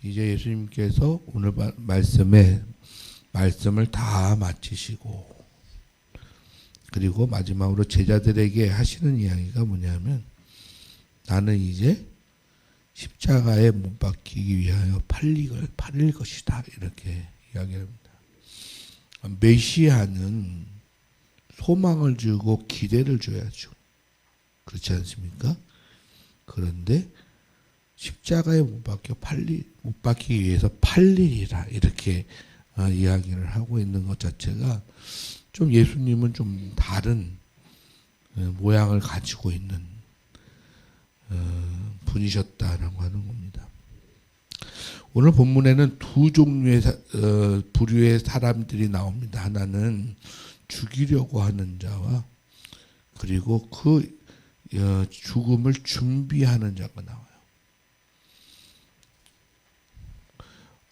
이제 예수님께서 오늘 말씀을 다 마치시고, 그리고 마지막으로 제자들에게 하시는 이야기가 뭐냐면, 나는 이제 십자가에 못 박히기 위하여 팔릴 것이다, 이렇게 이야기합니다. 메시아는 소망을 주고 기대를 줘야죠. 그렇지 않습니까? 그런데 십자가에 못 박히기 위해서 팔리리라, 이렇게 이야기를 하고 있는 것 자체가 좀 예수님은 좀 다른 모양을 가지고 있는 분이셨다라고 하는 겁니다. 오늘 본문에는 두 종류의 부류의 사람들이 나옵니다. 하나는 죽이려고 하는 자와, 그리고 그 죽음을 준비하는 자가 나와요.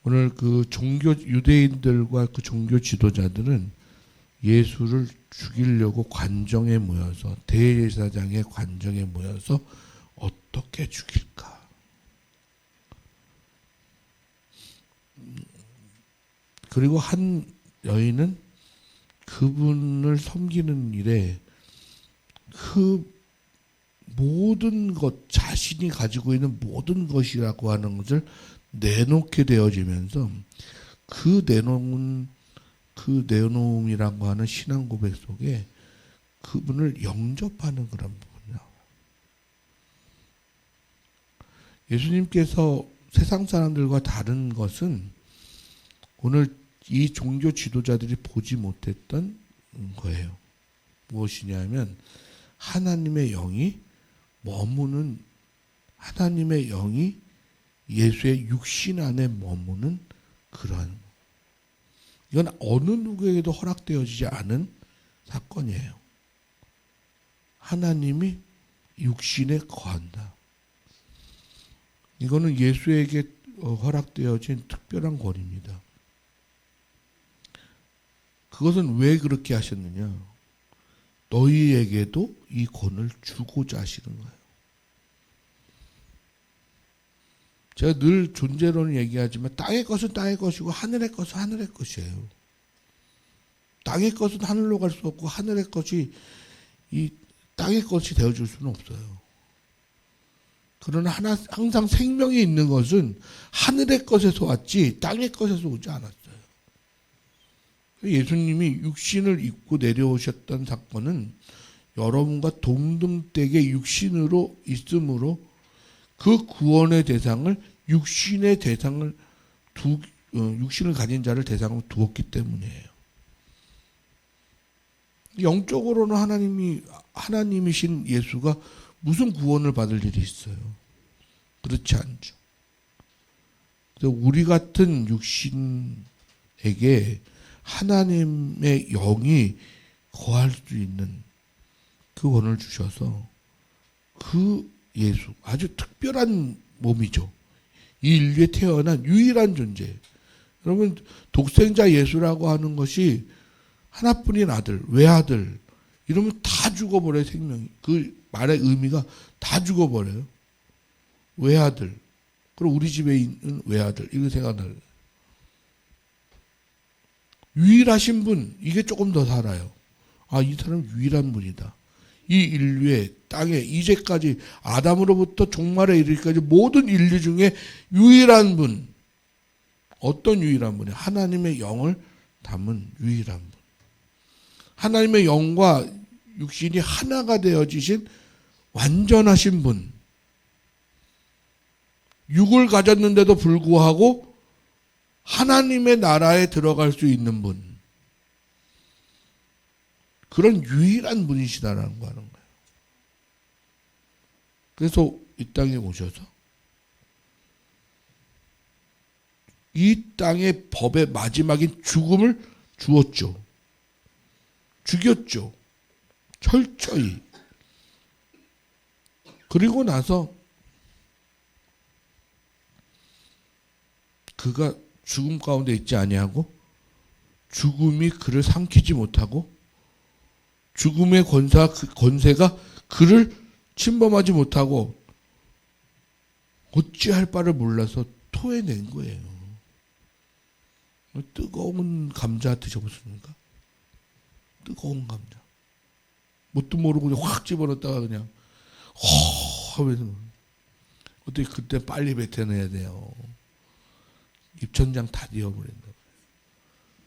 오늘 그 유대인들과 그 종교 지도자들은 예수를 죽이려고 관정에 모여서, 대제사장의 관정에 모여서 어떻게 죽일까? 그리고 한 여인은 그분을 섬기는 일에 그 모든 것, 자신이 가지고 있는 모든 것이라고 하는 것을 내놓게 되어지면서, 그 내놓음이라고 하는 신앙 고백 속에 그분을 영접하는 그런 부분이 나와요. 예수님께서 세상 사람들과 다른 것은 오늘 이 종교 지도자들이 보지 못했던 거예요. 무엇이냐면, 하나님의 영이 예수의 육신 안에 머무는 그러한, 이건 어느 누구에게도 허락되어지지 않은 사건이에요. 하나님이 육신에 거한다. 이거는 예수에게 허락되어진 특별한 권위입니다. 그것은 왜 그렇게 하셨느냐? 너희에게도 이 권을 주고자 하시는 거예요. 제가 늘 존재론을 얘기하지만, 땅의 것은 땅의 것이고 하늘의 것은 하늘의 것이에요. 땅의 것은 하늘로 갈 수 없고, 하늘의 것이 이 땅의 것이 되어줄 수는 없어요. 그러나 항상 생명이 있는 것은 하늘의 것에서 왔지 땅의 것에서 오지 않았어요. 예수님이 육신을 입고 내려오셨던 사건은 여러분과 동등되게 육신으로 있으므로 그 구원의 대상을 육신을 가진 자를 대상으로 두었기 때문이에요. 영적으로는 하나님이신 예수가 무슨 구원을 받을 일이 있어요? 그렇지 않죠. 그래서 우리 같은 육신에게 하나님의 영이 거할 수 있는 그 권을 주셔서, 그 예수, 아주 특별한 몸이죠. 이 인류에 태어난 유일한 존재. 여러분, 독생자 예수라고 하는 것이 하나뿐인 아들, 외아들, 이러면 다 죽어버려요, 생명이. 그 말의 의미가 다 죽어버려요. 외아들. 그리고 우리 집에 있는 외아들, 이거 생각나요. 유일하신 분, 이게 조금 더 살아요. 아, 이 사람은 유일한 분이다. 이 인류의 땅에 이제까지 아담으로부터 종말에 이르기까지 모든 인류 중에 유일한 분. 어떤 유일한 분이에요? 하나님의 영을 담은 유일한 분. 하나님의 영과 육신이 하나가 되어지신 완전하신 분. 육을 가졌는데도 불구하고 하나님의 나라에 들어갈 수 있는 분. 그런 유일한 분이시다라는 거 하는 거예요. 그래서 이 땅에 오셔서 이 땅의 법의 마지막인 죽음을 주었죠. 죽였죠. 철저히. 그리고 나서 그가 죽음 가운데 있지 아니하고, 죽음이 그를 삼키지 못하고, 죽음의 권세가 그를 침범하지 못하고, 어찌할 바를 몰라서 토해낸 거예요. 뜨거운 감자 드셔보셨습니까? 뜨거운 감자. 뭣도 모르고 그냥 확 집어넣었다가 그냥 하면서 어떻게 그때 빨리 뱉어내야 돼요. 입천장 다 뒤어버린다.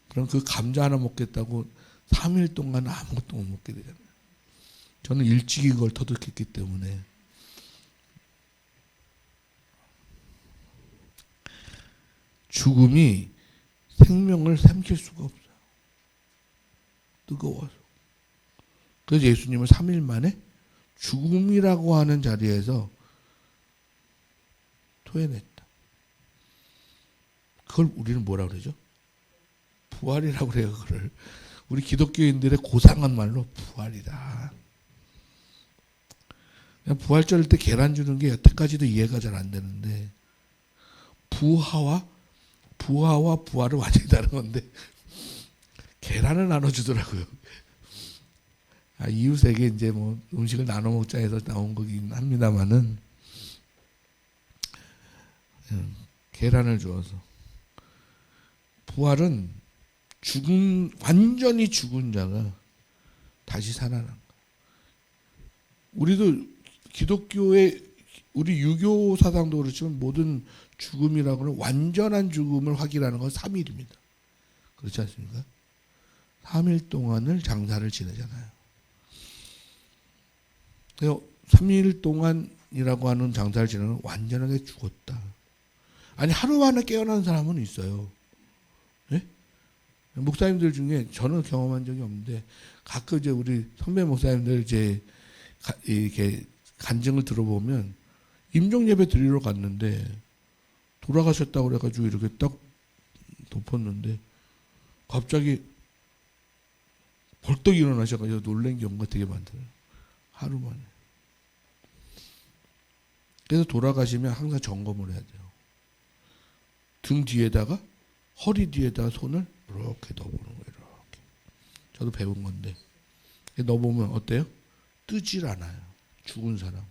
그럼 그 감자 하나 먹겠다고 3일 동안 아무것도 못 먹게 되잖아요. 저는 일찍 이걸 터득했기 때문에. 죽음이 생명을 삼킬 수가 없어요. 뜨거워서. 그래서 예수님은 3일 만에 죽음이라고 하는 자리에서 토해냈다. 그걸 우리는 뭐라 그러죠? 부활이라고 그래요. 그걸 우리 기독교인들의 고상한 말로 부활이다. 그냥 부활절 때 계란 주는 게 여태까지도 이해가 잘 안 되는데 부활과 부활은 완전히 다른 건데 계란을 나눠주더라고요. 이웃에게 이제 뭐 음식을 나눠 먹자 해서 나온 거긴 합니다만은 계란을 주어서 부활은 완전히 죽은 자가 다시 살아난 거예요. 우리도 기독교의 우리 유교 사상도 그렇지만 모든 죽음이라고는 완전한 죽음을 확인하는 건 3일입니다. 그렇지 않습니까? 3일 동안을 장사를 지내잖아요. 그래서 3일 동안이라고 하는 장사를 지내는 완전하게 죽었다. 아니 하루 만에 깨어난 사람은 있어요. 네? 목사님들 중에 저는 경험한 적이 없는데 가끔 이제 우리 선배 목사님들 이제 이렇게 간증을 들어보면 임종 예배 드리러 갔는데 돌아가셨다고 그래가지고 이렇게 딱 덮었는데 갑자기 벌떡 일어나셔가지고 놀란 경우가 되게 많더라고요. 하루 만에. 그래서 돌아가시면 항상 점검을 해야 돼요. 등 뒤에다가 허리 뒤에다가 손을 이렇게 넣어보는 거예요. 이렇게. 저도 배운 건데 넣어보면 어때요? 뜨질 않아요. 죽은 사람.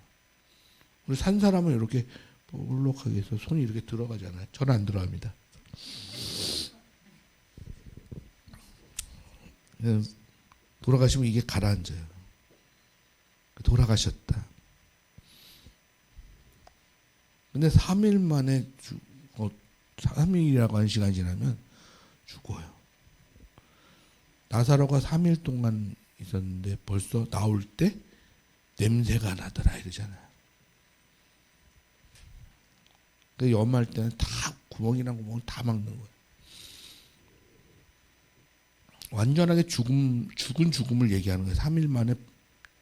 우리 산 사람은 이렇게 볼록하게 해서 손이 이렇게 들어가잖아요. 저는 안 들어갑니다. 돌아가시면 이게 가라앉아요. 돌아가셨다. 근데 3일 만에 3일이라고 하는 시간이 지나면 죽어요. 나사로가 3일 동안 있었는데 벌써 나올 때 냄새가 나더라 이러잖아요. 그 염할 때는 다 구멍이랑 구멍을 다 막는 거예요. 완전하게 죽은 죽음을 얘기하는 거예요. 3일 만에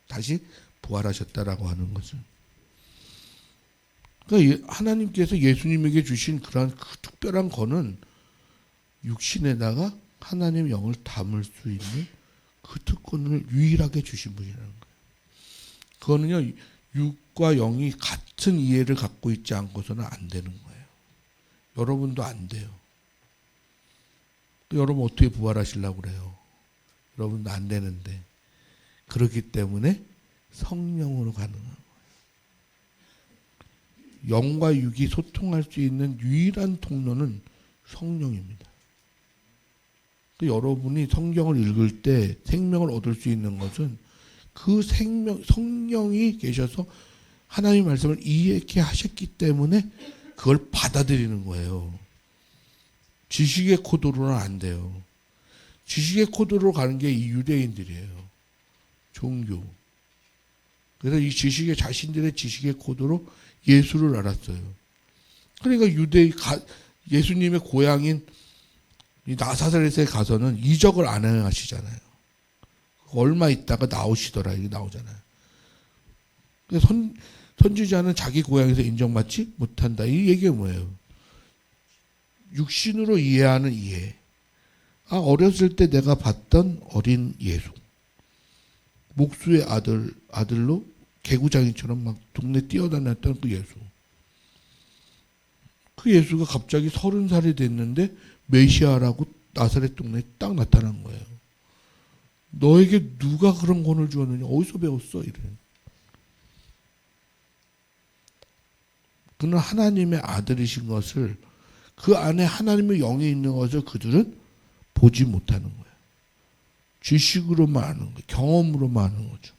다시 부활하셨다라고 하는 것은. 그러니까 하나님께서 예수님에게 주신 그러한 그 특별한 거는 육신에다가 하나님 영을 담을 수 있는 그 특권을 유일하게 주신 분이라는 거예요. 그거는요, 육과 영이 같은 이해를 갖고 있지 않고서는 안 되는 거예요. 여러분도 안 돼요. 또 여러분 어떻게 부활하시려고 그래요? 여러분도 안 되는데. 그렇기 때문에 성령으로 가능한 거예요. 영과 육이 소통할 수 있는 유일한 통로는 성령입니다. 여러분이 성경을 읽을 때 생명을 얻을 수 있는 것은 그 성령이 계셔서 하나님의 말씀을 이해하게 하셨기 때문에 그걸 받아들이는 거예요. 지식의 코드로는 안 돼요. 지식의 코드로 가는 게 이 유대인들이에요. 종교. 그래서 이 자신들의 지식의 코드로 예수를 알았어요. 그러니까 예수님의 고향인 이 나사렛에 가서는 이적을 안 행하시잖아요. 얼마 있다가 나오시더라 이게 나오잖아요. 선지자는 자기 고향에서 인정받지 못한다. 이 얘기가 뭐예요? 육신으로 이해하는 이해. 어렸을 때 내가 봤던 어린 예수. 목수의 아들로 개구장이처럼 막 동네 뛰어다녔던 그 예수. 그 예수가 갑자기 30살이 됐는데 메시아라고 나사렛 동네에 딱 나타난 거예요. 너에게 누가 그런 권을 주었느냐? 어디서 배웠어? 이래. 그는 하나님의 아들이신 것을 그 안에 하나님의 영이 있는 것을 그들은 보지 못하는 거예요. 지식으로만 아는 거예요. 경험으로만 아는 거죠.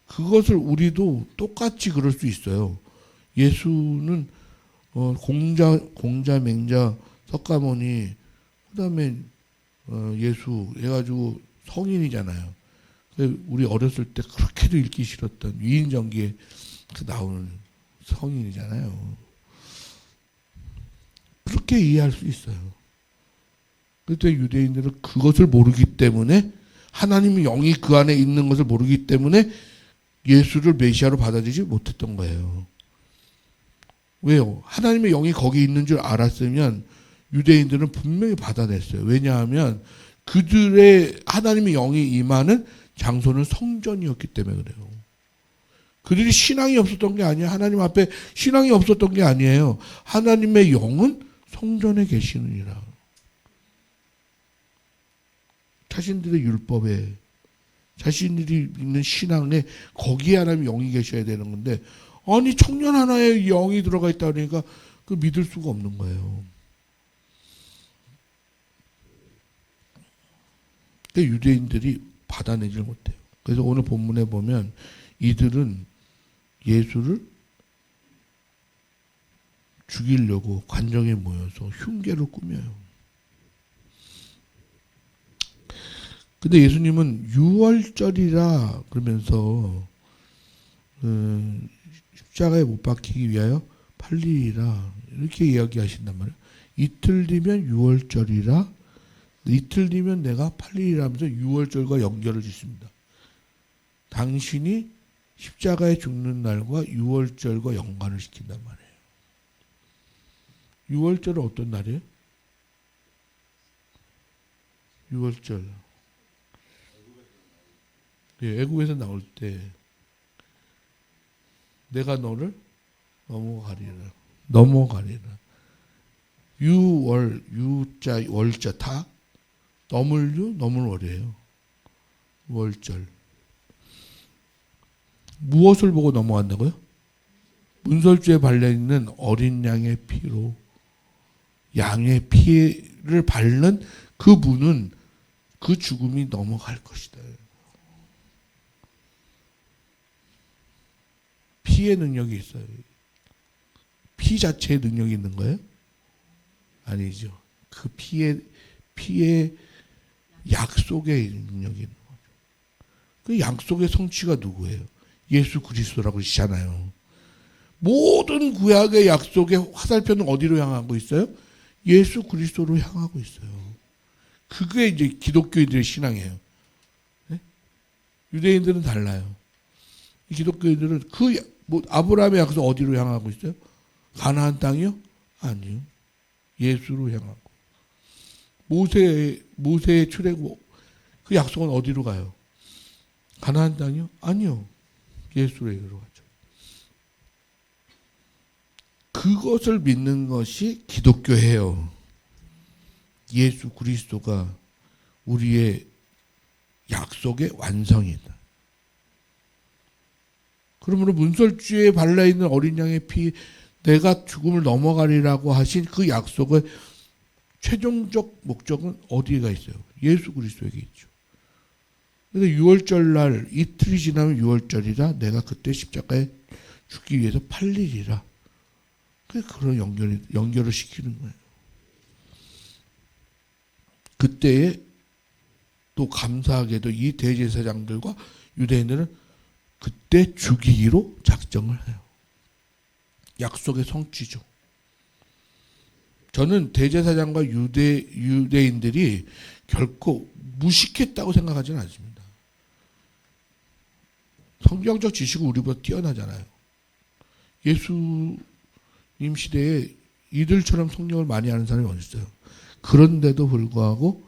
그것을 우리도 똑같이 그럴 수 있어요. 예수는 공자, 맹자, 석가모니, 그다음에 예수 해가지고 성인이잖아요. 우리 어렸을 때 그렇게도 읽기 싫었던 위인전기에 나오는 성인이잖아요. 그렇게 이해할 수 있어요. 그때 유대인들은 그것을 모르기 때문에, 하나님의 영이 그 안에 있는 것을 모르기 때문에 예수를 메시아로 받아들이지 못했던 거예요. 왜요? 하나님의 영이 거기 있는 줄 알았으면 유대인들은 분명히 받아냈어요. 왜냐하면 그들의 하나님의 영이 임하는 장소는 성전이었기 때문에 그래요. 그들이 신앙이 없었던 게 아니에요. 하나님 앞에 신앙이 없었던 게 아니에요. 하나님의 영은 성전에 계시느니라. 자신들의 율법에, 자신들이 있는 신앙에 거기에 하나님의 영이 계셔야 되는 건데, 아니 청년 하나에 영이 들어가 있다 그러니까 그 믿을 수가 없는 거예요. 그러니까 유대인들이 받아내질 못해요. 그래서 오늘 본문에 보면 이들은 예수를 죽이려고 관정에 모여서 흉계를 꾸며요. 근데 예수님은 유월절이라 그러면서 십자가에 못 박히기 위하여 8일이라 이렇게 이야기하신단 말이에요. 이틀 뒤면 유월절이라, 이틀 뒤면 내가 8일이라면서 유월절과 연결을 짓습니다. 당신이 십자가에 죽는 날과 유월절과 연관을 시킨단 말이에요. 유월절은 어떤 날이에요? 유월절. 예, 애국에서 나올 때 내가 너를 넘어가리라. 유월, 유자, 월자 다 넘을 월이에요. 월절. 무엇을 보고 넘어간다고요? 문설주에 발려있는 어린 양의 피로, 양의 피를 밟는 그 문은 그 죽음이 넘어갈 것이다. 피의 능력이 있어요. 피 자체의 능력이 있는 거예요? 아니죠. 그 피의 약속의 능력이 있는 거죠. 그 약속의 성취가 누구예요? 예수 그리스도라고 그러시잖아요. 모든 구약의 약속의 화살표는 어디로 향하고 있어요? 예수 그리스도로 향하고 있어요. 그게 이제 기독교인들의 신앙이에요. 네? 유대인들은 달라요. 기독교인들은 아브라함의 약속 어디로 향하고 있어요? 가나안 땅이요? 아니요. 예수로 향하고. 모세의 출애굽 그 약속은 어디로 가요? 가나안 땅이요? 아니요. 예수로 가죠. 그것을 믿는 것이 기독교예요. 예수 그리스도가 우리의 약속의 완성이다. 그러므로 문설주에 발라있는 어린 양의 피, 내가 죽음을 넘어가리라고 하신 그 약속의 최종적 목적은 어디가 있어요? 예수 그리스도에게 있죠. 그래서 6월절 날 이틀이 지나면 6월절이라 내가 그때 십자가에 죽기 위해서 8일이라. 그런 연결을 시키는 거예요. 그때에 또 감사하게도 이 대제사장들과 유대인들은 그때 죽이기로 작정을 해요. 약속의 성취죠. 저는 대제사장과 유대인들이 결코 무식했다고 생각하지는 않습니다. 성경적 지식은 우리보다 뛰어나잖아요. 예수님 시대에 이들처럼 성경을 많이 아는 사람이 어디 있어요? 그런데도 불구하고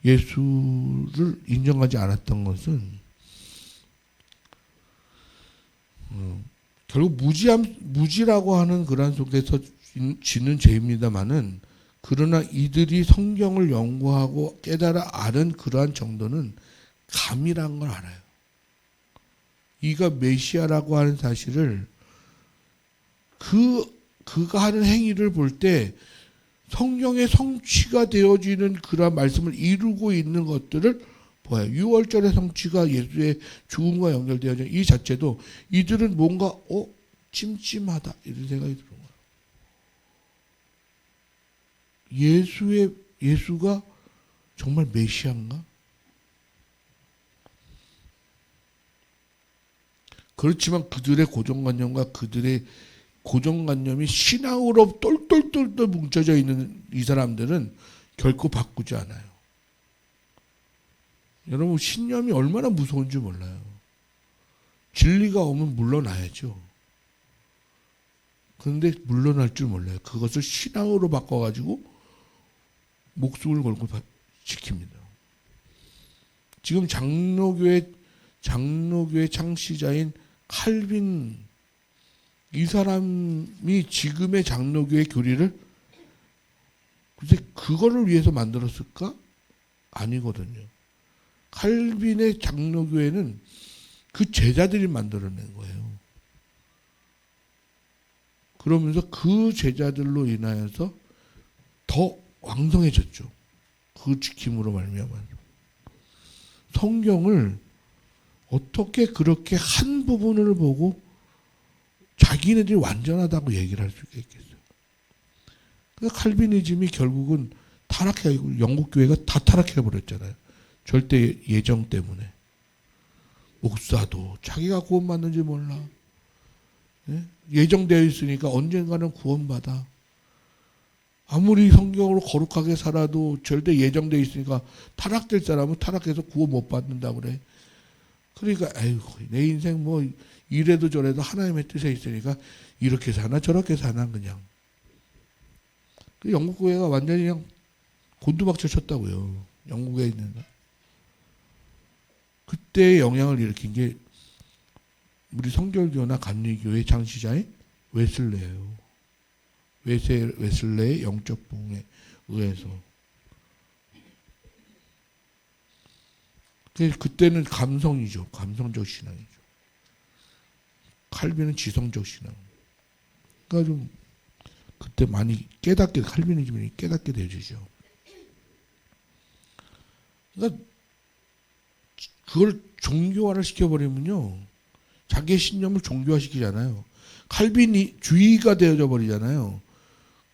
예수를 인정하지 않았던 것은 결국 무지라고 하는 그런 속에서 지는 죄입니다만은, 그러나 이들이 성경을 연구하고 깨달아 아는 그러한 정도는 감이란 걸 알아요. 이가 메시아라고 하는 사실을 그가 하는 행위를 볼 때 성령의 성취가 되어지는 그런 말씀을 이루고 있는 것들을 보아요. 6월절의 성취가 예수의 죽음과 연결되어져 이 자체도 이들은 뭔가 찜찜하다 이런 생각이 드는 거예요. 예수가 정말 메시아인가? 그렇지만 그들의 고정관념과 그들의 고정관념이 신앙으로 똘똘똘똘 뭉쳐져 있는 이 사람들은 결코 바꾸지 않아요. 여러분 신념이 얼마나 무서운지 몰라요. 진리가 오면 물러나야죠. 그런데 물러날 줄 몰라요. 그것을 신앙으로 바꿔가지고 목숨을 걸고 지킵니다. 지금 장로교의 창시자인 칼빈 이 사람이 지금의 장로교의 교리를 글쎄 그거를 위해서 만들었을까? 아니거든요. 칼빈의 장로교회는 그 제자들이 만들어낸 거예요. 그러면서 그 제자들로 인하여서 더 왕성해졌죠. 그 지킴으로 말미암아. 성경을 어떻게 그렇게 한 부분을 보고 자기네들이 완전하다고 얘기를 할 수가 있겠어요. 그러니까 칼비니즘이 결국은 타락해, 영국 교회가 다 타락해 버렸잖아요. 절대 예정 때문에. 목사도 자기가 구원받는지 몰라. 예정되어 있으니까 언젠가는 구원받아. 아무리 성경으로 거룩하게 살아도 절대 예정되어 있으니까 타락될 사람은 타락해서 구원 못 받는다 그래. 그러니까 내 인생 뭐 이래도 저래도 하나님의 뜻에 있으니까 이렇게 사나 저렇게 사나 그냥. 영국 교회가 완전히 그냥 곤두박질 쳤다고요. 영국에 있는. 그때의 영향을 일으킨 게 우리 성결교나 감리교의 창시자인 웨슬레예요. 웨슬레의 영적 부흥에 의해서. 그때는 감성이죠. 감성적 신앙이죠. 칼빈은 지성적 신앙. 그러니까 좀 그때 많이 칼빈이즘이 깨닫게 되어지죠. 그러니까 그걸 종교화를 시켜버리면요. 자기의 신념을 종교화시키잖아요. 칼빈이 주의가 되어져 버리잖아요.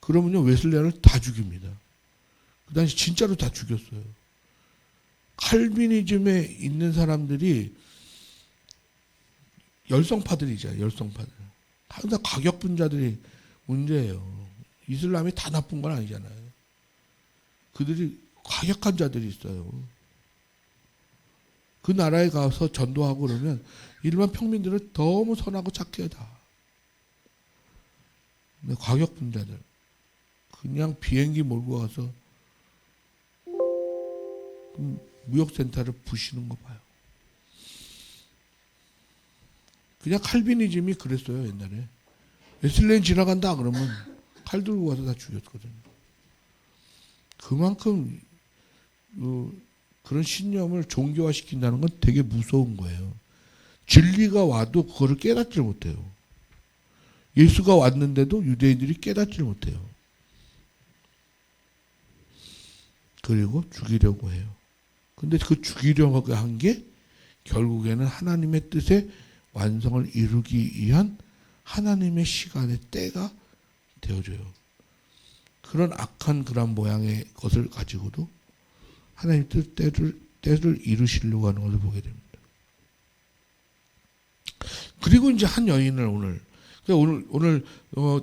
그러면요. 웨슬레를 다 죽입니다. 그 당시 진짜로 다 죽였어요. 칼빈이즘에 있는 사람들이 열성파들이죠. 열성파들. 항상 가격분자들이 문제예요. 이슬람이 다 나쁜 건 아니잖아요. 그들이 가격한 자들이 있어요. 그 나라에 가서 전도하고 그러면 일반 평민들은 너무 선하고 착해요 다. 근데 가격분자들 그냥 비행기 몰고 가서 무역센터를 부시는 거 봐요. 그냥 칼비니즘이 그랬어요 옛날에. 웨슬레인 지나간다 그러면 칼 들고 가서 다 죽였거든요. 그만큼 그런 신념을 종교화시킨다는 건 되게 무서운 거예요. 진리가 와도 그거를 깨닫지 못해요. 예수가 왔는데도 유대인들이 깨닫지 못해요. 그리고 죽이려고 해요. 근데 그 죽이려고 한 게 결국에는 하나님의 뜻의 완성을 이루기 위한 하나님의 시간의 때가 되어줘요. 그런 악한 그런 모양의 것을 가지고도 하나님 때를 이루시려고 하는 것을 보게 됩니다. 그리고 이제 한 여인을 오늘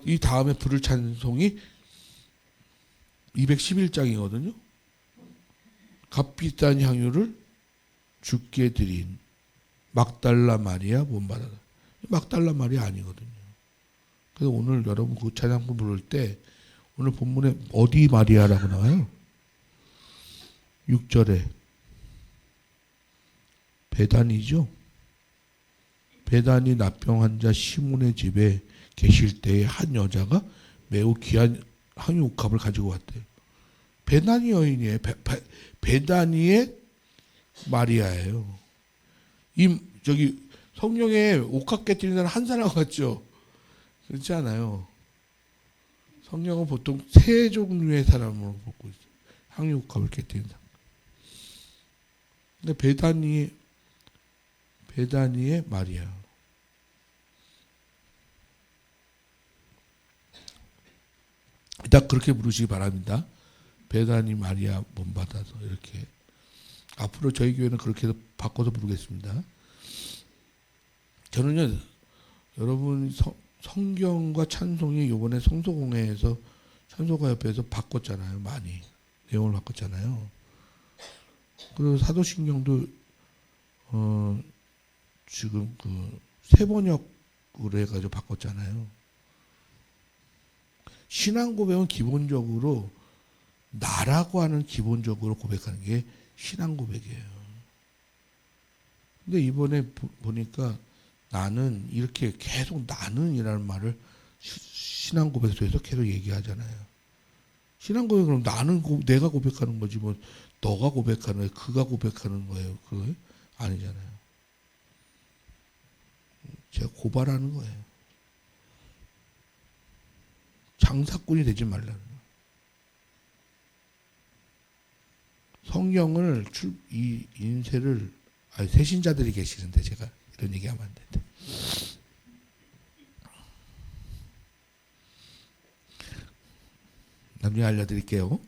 이 다음에 부를 찬송이 211장이거든요. 값비싼 향유를 주께 드린 막달라 마리아 본받아라. 막달라 마리아 아니거든요. 그래서 오늘 여러분 그 찬양부 부를 때 오늘 본문에 어디 마리아라고 나와요? 6절에 베다니죠. 베다니 납병 환자 시몬의 집에 계실 때에 한 여자가 매우 귀한 향유 옥합을 가지고 왔대요. 베다니 여인이에요. 베다니의 마리아예요. 성령에 옥합 깨뜨리는 한 사람 같죠? 그렇지 않아요. 성령은 보통 세 종류의 사람으로 보고 있어요. 향유옥합을 깨뜨린 사람. 근데 베다니의 마리아. 일단 그렇게 부르시기 바랍니다. 베다니 마리아 본받아서 이렇게. 앞으로 저희 교회는 그렇게 해서 바꿔서 부르겠습니다. 저는요, 여러분 성경과 찬송이 이번에 성소공회에서 찬송가협회에서 바꿨잖아요. 많이 내용을 바꿨잖아요. 그리고 사도신경도 지금 그 새번역으로 해가지고 바꿨잖아요. 신앙 고백은 기본적으로 나라고 하는 기본적으로 고백하는 게 신앙 고백이에요. 근데 이번에 보니까 나는 이렇게 계속 나는이라는 말을 신앙 고백서에서 계속 얘기하잖아요. 신앙 고백은 그럼 나는 내가 고백하는 거지 뭐 너가 고백하는 거예요, 그가 고백하는 거예요. 그거 아니잖아요. 제가 고발하는 거예요. 장사꾼이 되지 말라는 거예요. 성경을 이 인쇄를 새신자들이 계시는데 제가 이런 얘기하면 안 되는데. 나중에 알려드릴게요.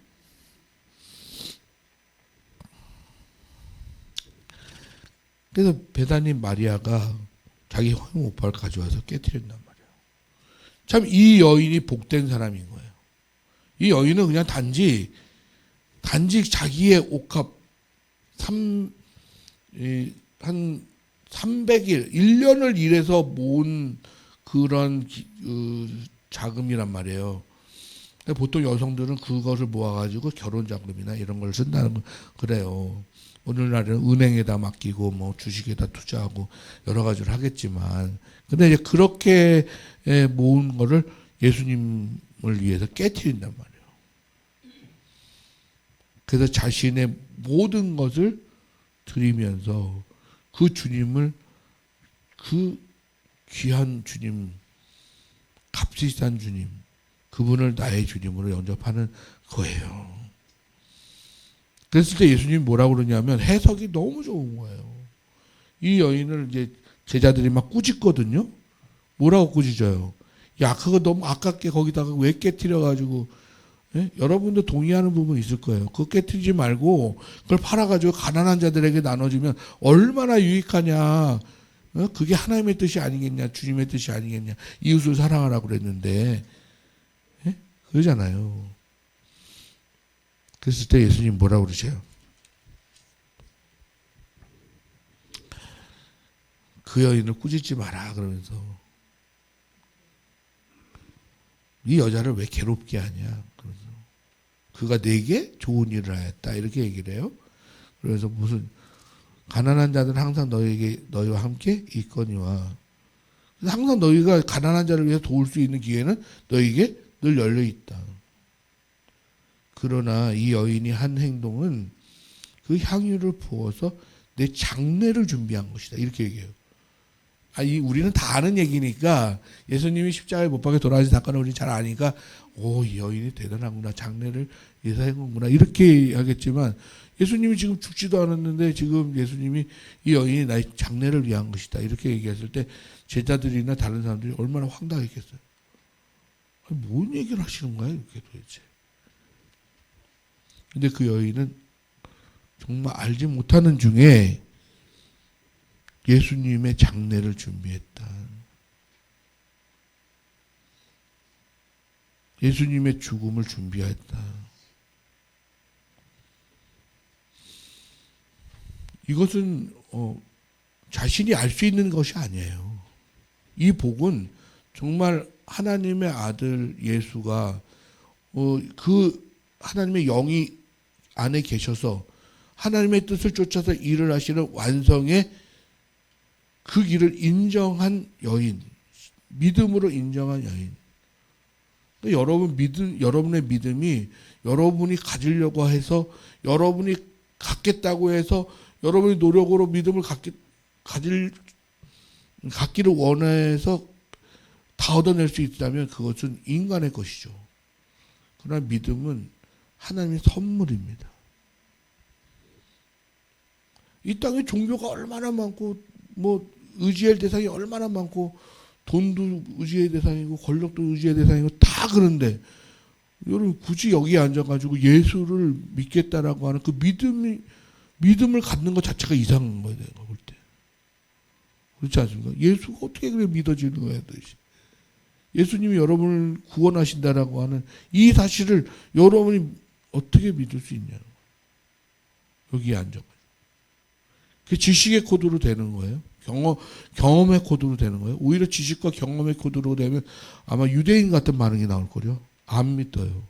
그래서 베다니 마리아가 자기 향유옥합을 가져와서 깨뜨린단 말이에요. 참 이 여인이 복된 사람인 거예요. 이 여인은 그냥 단지 자기의 옥합 한 300일, 1년을 일해서 모은 그런 자금이란 말이에요. 보통 여성들은 그것을 모아가지고 결혼 자금이나 이런 걸 쓴다는 거 그래요. 오늘날에는 은행에다 맡기고 뭐 주식에다 투자하고 여러 가지를 하겠지만, 근데 이제 그렇게 모은 거를 예수님을 위해서 깨트린단 말이에요. 그래서 자신의 모든 것을 드리면서 그 주님을, 그 귀한 주님, 값비싼 주님, 그분을 나의 주님으로 영접하는 거예요. 그랬을 때 예수님이 뭐라고 그러냐면 해석이 너무 좋은 거예요. 이 여인을 이제 제자들이 막 꾸짖거든요. 뭐라고 꾸짖어요? 야, 그거 너무 아깝게 거기다가 왜 깨트려가지고, 예? 여러분도 동의하는 부분이 있을 거예요. 그거 깨트리지 말고 그걸 팔아가지고 가난한 자들에게 나눠주면 얼마나 유익하냐. 그게 하나님의 뜻이 아니겠냐, 주님의 뜻이 아니겠냐. 이웃을 사랑하라고 그랬는데, 예? 그러잖아요. 그랬을 때 예수님 뭐라고 그러세요? 그 여인을 꾸짖지 마라 그러면서, 이 여자를 왜 괴롭게 하냐. 그래서 그가 내게 좋은 일을 하였다 이렇게 얘기를 해요. 그래서 무슨 가난한 자들은 항상 너희와 함께 있거니와, 항상 너희가 가난한 자를 위해서 도울 수 있는 기회는 너희에게 늘 열려 있다. 그러나 이 여인이 한 행동은 그 향유를 부어서 내 장례를 준비한 것이다 이렇게 얘기해요. 우리는 다 아는 얘기니까, 예수님이 십자가에 못 박혀 돌아가신 사건을 우리는 잘 아니까 이 여인이 대단하구나, 장례를 위해서 한 거구나 이렇게 하겠지만, 예수님이 지금 죽지도 않았는데 지금 예수님이 이 여인이 나의 장례를 위한 것이다 이렇게 얘기했을 때 제자들이나 다른 사람들이 얼마나 황당했겠어요. 뭔 얘기를 하시는 거야 이렇게 도대체. 근데 그 여인은 정말 알지 못하는 중에 예수님의 장례를 준비했다. 예수님의 죽음을 준비했다. 이것은 자신이 알 수 있는 것이 아니에요. 이 복은 정말 하나님의 아들 예수가 그 하나님의 영이 안에 계셔서 하나님의 뜻을 쫓아서 일을 하시는 완성의 그 길을 인정한 여인, 믿음으로 인정한 여인. 여러분의 믿음이 여러분이 가지려고 해서, 여러분이 갖겠다고 해서, 여러분이 노력으로 믿음을 갖기를 원해서 다 얻어낼 수 있다면 그것은 인간의 것이죠. 그러나 믿음은 하나님의 선물입니다. 이 땅에 종교가 얼마나 많고 뭐 의지할 대상이 얼마나 많고 돈도 의지의 대상이고 권력도 의지의 대상이고 다 그런데 여러분 굳이 여기에 앉아가지고 예수를 믿겠다라고 하는 그 믿음을 갖는 것 자체가 이상한 거예요. 내가 볼 때. 그렇지 않습니까? 예수가 어떻게 그래 믿어지는 거예요. 예수님이 여러분을 구원하신다라고 하는 이 사실을 여러분이 어떻게 믿을 수 있냐는 거예요. 여기에 앉아가지고. 그게 지식의 코드로 되는 거예요. 경험의 코드로 되는 거예요. 오히려 지식과 경험의 코드로 되면 아마 유대인 같은 반응이 나올 거요. 안 믿어요.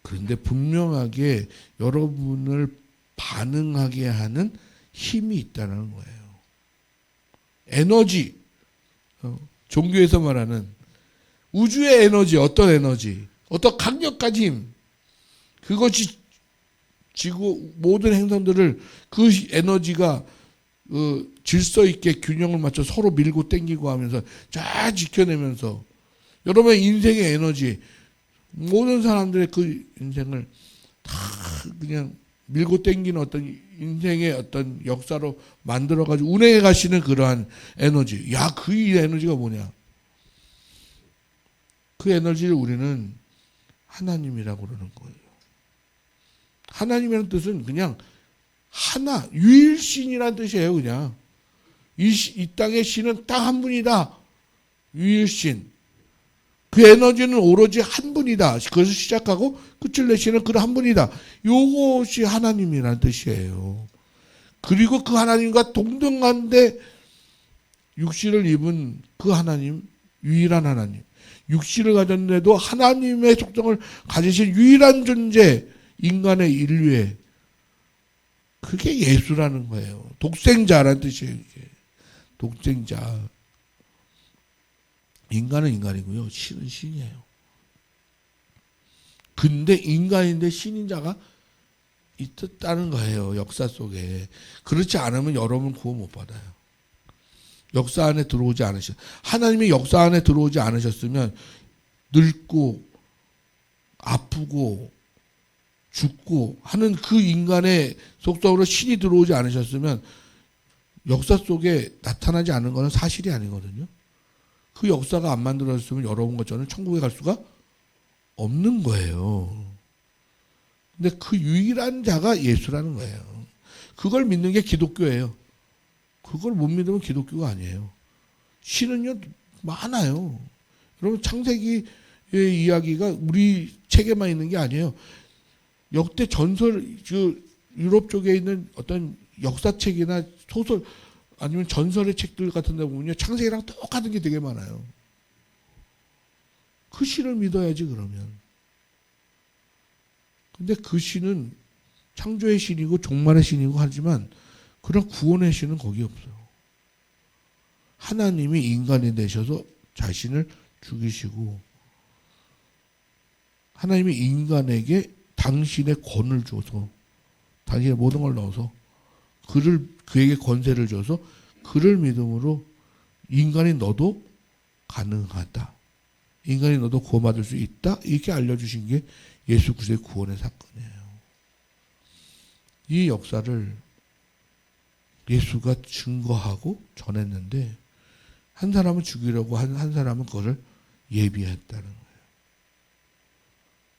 그런데 분명하게 여러분을 반응하게 하는 힘이 있다는 거예요. 에너지, 종교에서 말하는 우주의 에너지, 어떤 에너지, 어떤 강력한 힘, 그것이 지구 모든 행성들을 그 에너지가 질서 있게 균형을 맞춰 서로 밀고 당기고 하면서 쫙 지켜내면서 여러분의 인생의 에너지, 모든 사람들의 그 인생을 다 그냥 밀고 당기는 어떤 인생의 어떤 역사로 만들어가지고 운행해 가시는 그러한 에너지. 야, 그 에너지가 뭐냐? 그 에너지를 우리는 하나님이라고 그러는 거예요. 하나님이라는 뜻은 그냥 하나, 유일신이라는 뜻이에요. 그냥 이 땅의 신은 딱 한 분이다. 유일신. 그 에너지는 오로지 한 분이다. 그것을 시작하고 끝을 내시는 그 한 분이다. 이것이 하나님이라는 뜻이에요. 그리고 그 하나님과 동등한데 육신을 입은 그 하나님, 유일한 하나님. 육신을 가졌는데도 하나님의 속성을 가지신 유일한 존재, 인간의 인류에. 그게 예수라는 거예요. 독생자라는 뜻이에요. 이게. 독생자. 인간은 인간이고요. 신은 신이에요. 근데 인간인데 신인 자가 있었다는 거예요. 역사 속에. 그렇지 않으면 여러분 구원 못 받아요. 역사 안에 들어오지 하나님이 역사 안에 들어오지 않으셨으면 늙고 아프고 죽고 하는 그 인간의 속성으로 신이 들어오지 않으셨으면 역사 속에 나타나지 않은 것은 사실이 아니거든요. 그 역사가 안 만들어졌으면 여러분과 저는 천국에 갈 수가 없는 거예요. 근데 그 유일한 자가 예수라는 거예요. 그걸 믿는 게 기독교예요. 그걸 못 믿으면 기독교가 아니에요. 신은요 많아요. 여러분 창세기의 이야기가 우리 책에만 있는 게 아니에요. 역대 전설, 유럽 쪽에 있는 어떤 역사책이나 소설 아니면 전설의 책들 같은 데 보면요. 창세기랑 똑같은 게 되게 많아요. 그 신을 믿어야지 그러면. 근데 그 신은 창조의 신이고 종말의 신이고 하지만 그런 구원의 신은 거기 없어요. 하나님이 인간이 되셔서 자신을 죽이시고 하나님이 인간에게 당신의 권을 줘서 당신의 모든 걸 넣어서 그에게 권세를 줘서 그를 믿음으로 인간이 너도 가능하다. 인간이 너도 구원받을 수 있다. 이렇게 알려주신 게 예수 그리스도의 구원의 사건이에요. 이 역사를 예수가 증거하고 전했는데 한 사람은 죽이려고 한 사람은 그것을 예비했다는 거예요.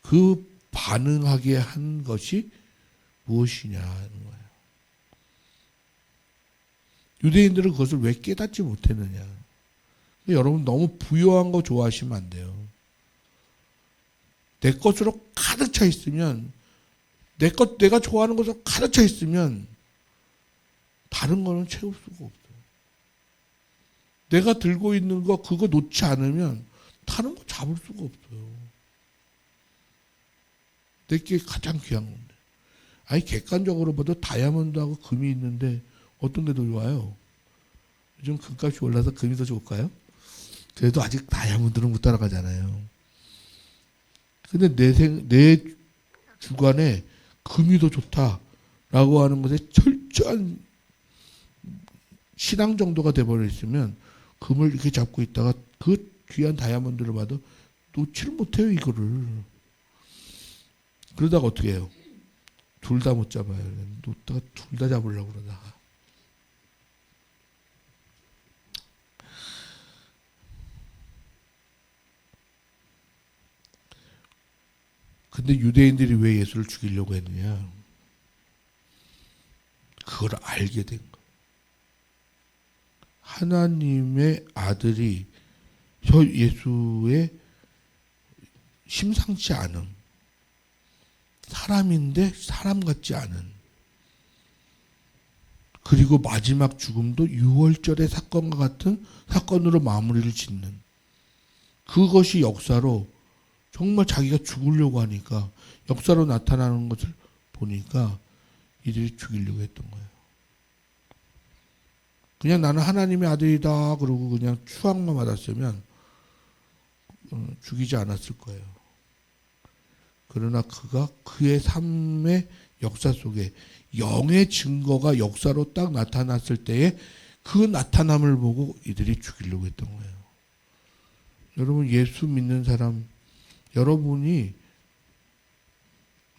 그 반응하게 한 것이 무엇이냐는 거예요. 유대인들은 그것을 왜 깨닫지 못했느냐. 여러분 너무 부요한 거 좋아하시면 안 돼요. 내 것으로 가득 차 있으면 내가 좋아하는 것으로 가득 차 있으면 다른 거는 채울 수가 없어요. 내가 들고 있는 거 그거 놓지 않으면 다른 거 잡을 수가 없어요. 내게 가장 귀한 건데. 아니 객관적으로 봐도 다이아몬드하고 금이 있는데 어떤 게 더 좋아요? 요즘 금값이 올라서 금이 더 좋을까요? 그래도 아직 다이아몬드는 못 따라가잖아요. 근데 내 주관에 금이 더 좋다라고 하는 것에 철저한 신앙 정도가 돼버려 있으면 금을 이렇게 잡고 있다가 그 귀한 다이아몬드를 봐도 놓지를 못해요, 이거를. 그러다가 어떻게 해요? 둘 다 못 잡아요. 놓다가 둘 다 잡으려고 그러다가. 근데 유대인들이 왜 예수를 죽이려고 했느냐? 그걸 알게 된 거예요. 하나님의 아들이 예수의 심상치 않은 사람인데 사람 같지 않은, 그리고 마지막 죽음도 유월절의 사건과 같은 사건으로 마무리를 짓는, 그것이 역사로 정말 자기가 죽으려고 하니까 역사로 나타나는 것을 보니까 이들이 죽이려고 했던 거예요. 그냥 나는 하나님의 아들이다 그러고 그냥 추앙만 받았으면 죽이지 않았을 거예요. 그러나 그가 그의 삶의 역사 속에 영의 증거가 역사로 딱 나타났을 때에 그 나타남을 보고 이들이 죽이려고 했던 거예요. 여러분, 예수 믿는 사람, 여러분이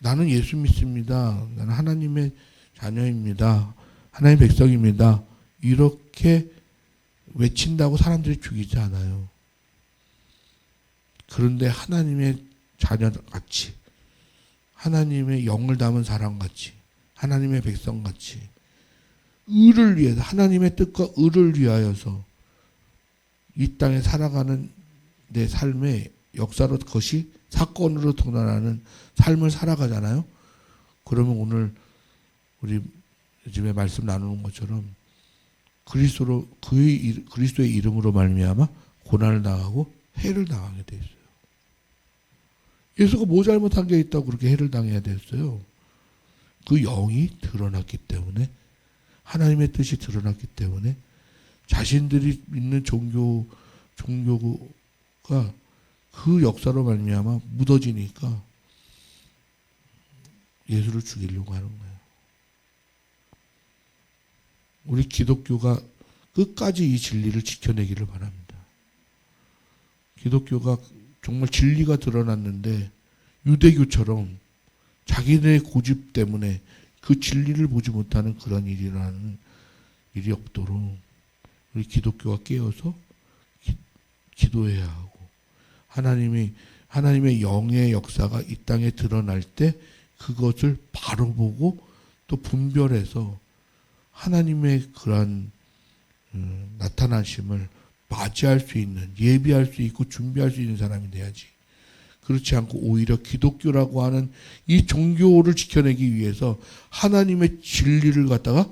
나는 예수 믿습니다, 나는 하나님의 자녀입니다, 하나님의 백성입니다, 이렇게 외친다고 사람들이 죽이지 않아요. 그런데 하나님의 자녀같이, 하나님의 영을 담은 사람같이, 하나님의 백성같이 의를 위해서, 하나님의 뜻과 의를 위하여서 이 땅에 살아가는 내 삶의 역사로 그것이 사건으로 드러나는 삶을 살아가잖아요. 그러면 오늘 우리 요즘에 말씀 나누는 것처럼 그리스도의 이름으로 말미암아 고난을 당하고 해를 당하게 돼 있어요. 예수가 뭐 잘못한 게 있다고 그렇게 해를 당해야 됐어요? 그 영이 드러났기 때문에, 하나님의 뜻이 드러났기 때문에, 자신들이 믿는 종교가 그 역사로 말미암아 묻어지니까 예수를 죽이려고 하는 거예요. 우리 기독교가 끝까지 이 진리를 지켜내기를 바랍니다. 기독교가 정말 진리가 드러났는데 유대교처럼 자기네 고집 때문에 그 진리를 보지 못하는 그런 일이라는 일이 없도록 우리 기독교가 깨어서 기도해야 하고, 하나님의 영의 역사가 이 땅에 드러날 때 그것을 바로 보고 또 분별해서 하나님의 그러한 나타나심을 맞이할 수 있는, 예비할 수 있고 준비할 수 있는 사람이 돼야지. 그렇지 않고 오히려 기독교라고 하는 이 종교를 지켜내기 위해서 하나님의 진리를 갖다가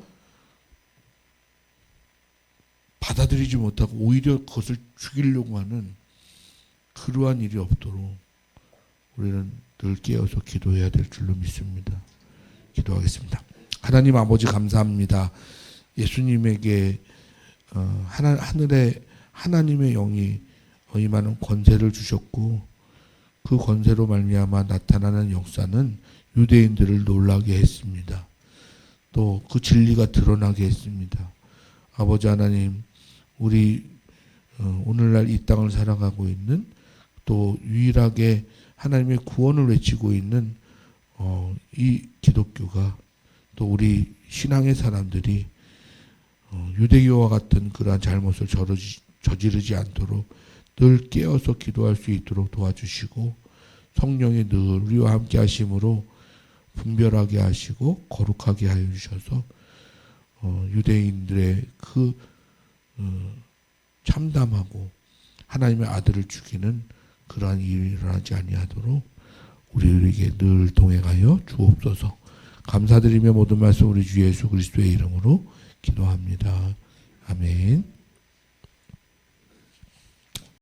받아들이지 못하고 오히려 그것을 죽이려고 하는 그러한 일이 없도록 우리는 늘 깨어서 기도해야 될 줄로 믿습니다. 기도하겠습니다. 하나님 아버지, 감사합니다. 예수님에게 하늘에 하나님의 영이 임하는 권세를 주셨고, 그 권세로 말미암아 나타나는 역사는 유대인들을 놀라게 했습니다. 또 그 진리가 드러나게 했습니다. 아버지 하나님, 우리 오늘날 이 땅을 살아가고 있는, 또 유일하게 하나님의 구원을 외치고 있는 이 기독교가, 또 우리 신앙의 사람들이 유대교와 같은 그러한 잘못을 저지르지 않도록 늘 깨어서 기도할 수 있도록 도와주시고, 성령이 늘 우리와 함께 하심으로 분별하게 하시고 거룩하게 하여 주셔서 유대인들의 그 참담하고 하나님의 아들을 죽이는 그러한 일이 일어나지 아니하도록 우리에게 늘 동행하여 주옵소서. 감사드리며 모든 말씀 우리 주 예수 그리스도의 이름으로 기도합니다. 아멘.